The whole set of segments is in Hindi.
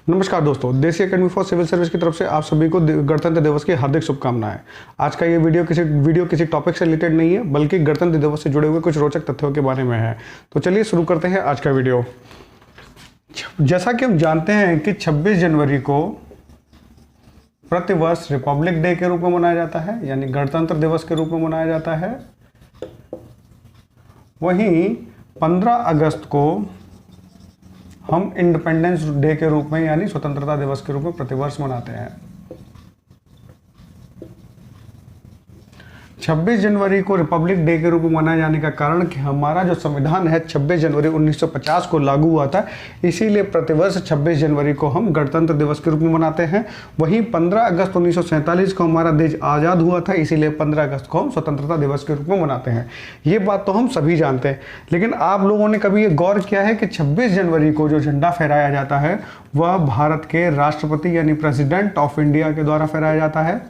नमस्कार दोस्तों, देसी एकेडमी फॉर सिविल सर्विस की तरफ से आप सभी को गणतंत्र दिवस की हार्दिक शुभकामनाएं। आज का ये वीडियो किसी टॉपिक से रिलेटेड नहीं है, बल्कि गणतंत्र दिवस से जुड़े हुए कुछ रोचक तथ्यों के बारे में है। तो चलिए शुरू करते हैं आज का वीडियो। जैसा कि हम जानते हैं कि 26 जनवरी को प्रतिवर्ष रिपब्लिक डे के रूप में मनाया जाता है, यानी गणतंत्र दिवस के रूप में मनाया जाता है। वहीं 15 अगस्त को हम इंडिपेंडेंस डे के रूप में यानी स्वतंत्रता दिवस के रूप में प्रतिवर्ष मनाते हैं। 26 जनवरी को रिपब्लिक डे के रूप में मनाए जाने का कारण कि हमारा जो संविधान है 26 जनवरी 1950 को लागू हुआ था, इसीलिए प्रतिवर्ष 26 जनवरी को हम गणतंत्र दिवस के रूप में मनाते हैं। वहीं 15 अगस्त 1947 को हमारा देश आज़ाद हुआ था, इसीलिए 15 अगस्त को हम स्वतंत्रता दिवस के रूप में मनाते हैं। ये बात तो हम सभी जानते हैं, लेकिन आप लोगों ने कभी ये गौर किया है कि 26 जनवरी को जो झंडा फहराया जाता है वह भारत के राष्ट्रपति यानी प्रेसिडेंट ऑफ इंडिया के द्वारा फहराया जाता है।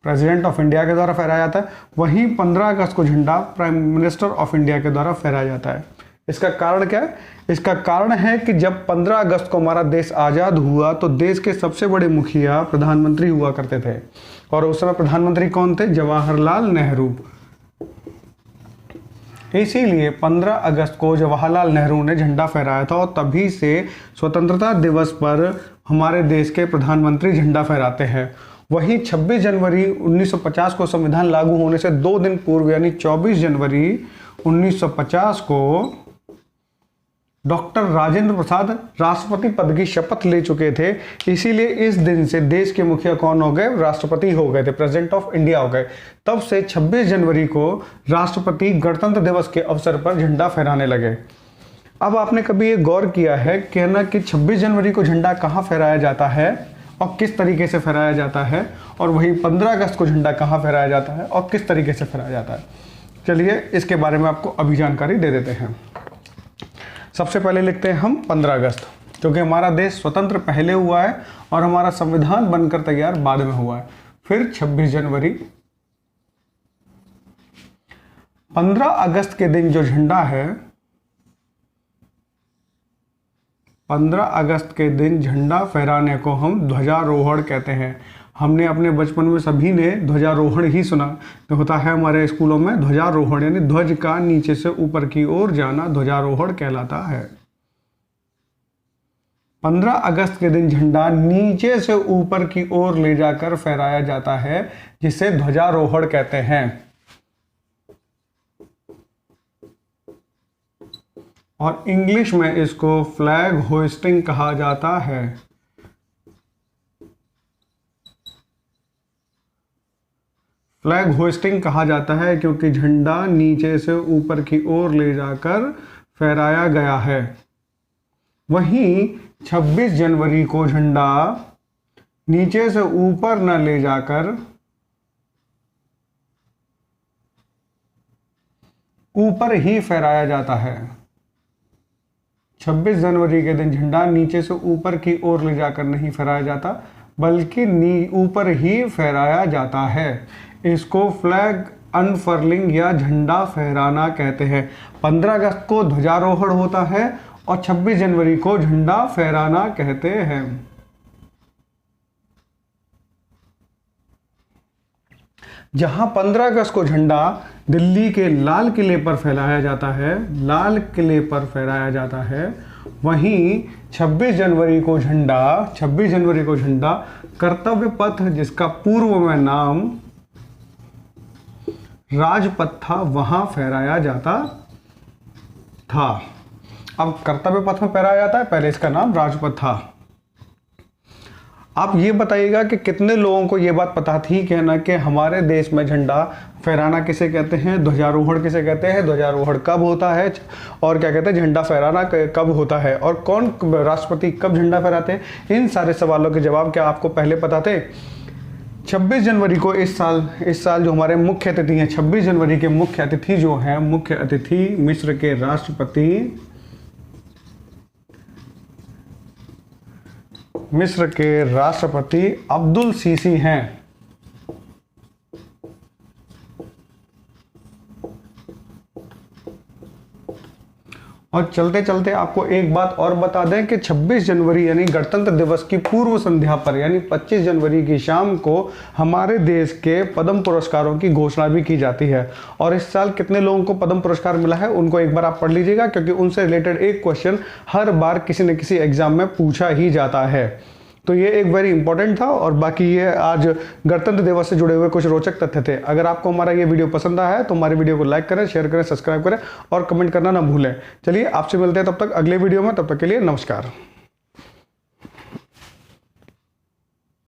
प्रेसिडेंट ऑफ इंडिया के द्वारा फहराया जाता है। वहीं 15 अगस्त को झंडा प्राइम मिनिस्टर ऑफ इंडिया के द्वारा फहराया जाता है। इसका कारण क्या है? इसका कारण है कि जब 15 अगस्त को हमारा देश आज़ाद हुआ तो देश के सबसे बड़े मुखिया प्रधानमंत्री हुआ करते थे, और उस समय प्रधानमंत्री कौन थे? जवाहरलाल नेहरू। इसीलिए 15 अगस्त को जवाहरलाल नेहरू ने झंडा फहराया था, और तभी से स्वतंत्रता दिवस पर हमारे देश के प्रधानमंत्री झंडा फहराते हैं। वहीं 26 जनवरी 1950 को संविधान लागू होने से 2 दिन पूर्व यानी 24 जनवरी 1950 को डॉक्टर राजेंद्र प्रसाद राष्ट्रपति पद की शपथ ले चुके थे। इसीलिए इस दिन से देश के मुखिया कौन हो गए? राष्ट्रपति हो गए थे, प्रेसिडेंट ऑफ इंडिया हो गए। तब से 26 जनवरी को राष्ट्रपति गणतंत्र दिवस के अवसर पर झंडा फहराने लगे। अब आपने कभी ये गौर किया है कि 26 जनवरी को झंडा कहाँ फहराया जाता है और किस तरीके से फहराया जाता है, और वहीं 15 अगस्त को झंडा कहाँ फहराया जाता है और किस तरीके से फहराया जाता है? चलिए इसके बारे में आपको अभी जानकारी दे देते हैं। सबसे पहले लिखते हैं हम 15 अगस्त, क्योंकि हमारा देश स्वतंत्र पहले हुआ है और हमारा संविधान बनकर तैयार बाद में हुआ है। फिर 26 जनवरी। 15 अगस्त के दिन जो झंडा है, 15 अगस्त के दिन झंडा फहराने को हम ध्वजारोहण कहते हैं। हमने अपने बचपन में सभी ने ध्वजारोहण ही सुना, तो होता है हमारे स्कूलों में ध्वजारोहण, यानी ध्वज का नीचे से ऊपर की ओर जाना ध्वजारोहण कहलाता है। 15 अगस्त के दिन झंडा नीचे से ऊपर की ओर ले जाकर फहराया जाता है, जिसे ध्वजारोहण कहते हैं। और इंग्लिश में इसको फ्लैग होइस्टिंग कहा जाता है। फ्लैग होइस्टिंग कहा जाता है क्योंकि झंडा नीचे से ऊपर की ओर ले जाकर फहराया गया है। वहीं 26 जनवरी को झंडा नीचे से ऊपर न ले जाकर ऊपर ही फहराया जाता है। 26 जनवरी के दिन झंडा नीचे से ऊपर की ओर ले जाकर नहीं फहराया जाता, बल्कि ऊपर ही फहराया जाता है। इसको फ्लैग अनफर्लिंग या झंडा फहराना कहते हैं। 15 अगस्त को ध्वजारोहण होता है और 26 जनवरी को झंडा फहराना कहते हैं। जहां 15 अगस्त को झंडा दिल्ली के लाल किले पर फहराया जाता है, लाल किले पर फहराया जाता है, वहीं 26 जनवरी को झंडा कर्तव्य पथ, जिसका पूर्व में नाम राजपथ था, वहां फहराया जाता था। अब कर्तव्य पथ में फहराया जाता है, पहले इसका नाम राजपथ था। आप ये बताइएगा कि कितने लोगों को ये बात पता थी कि हमारे देश में झंडा फहराना किसे कहते हैं, ध्वजारोहण किसे कहते हैं, ध्वजारोहण कब होता है, और क्या कहते हैं झंडा फहराना कब होता है, और कौन राष्ट्रपति कब झंडा फहराते हैं? इन सारे सवालों के जवाब क्या आपको पहले पता थे? 26 जनवरी को इस साल जो हमारे मुख्य अतिथि हैं, 26 जनवरी के मुख्य अतिथि जो हैं, मुख्य अतिथि मिस्र के राष्ट्रपति अब्दुल सीसी हैं। और चलते चलते आपको एक बात और बता दें कि 26 जनवरी यानी गणतंत्र दिवस की पूर्व संध्या पर यानी 25 जनवरी की शाम को हमारे देश के पद्म पुरस्कारों की घोषणा भी की जाती है। और इस साल कितने लोगों को पद्म पुरस्कार मिला है उनको एक बार आप पढ़ लीजिएगा, क्योंकि उनसे रिलेटेड एक क्वेश्चन हर बार किसी न किसी एग्जाम में पूछा ही जाता है। तो ये एक वेरी इंपॉर्टेंट था। और बाकी ये आज गणतंत्र दिवस से जुड़े हुए कुछ रोचक तथ्य थे। अगर आपको हमारा ये वीडियो पसंद आया है तो हमारे वीडियो को लाइक करें, शेयर करें, सब्सक्राइब करें और कमेंट करना ना भूलें। चलिए आपसे मिलते हैं तब तक अगले वीडियो में, तब तक के लिए नमस्कार।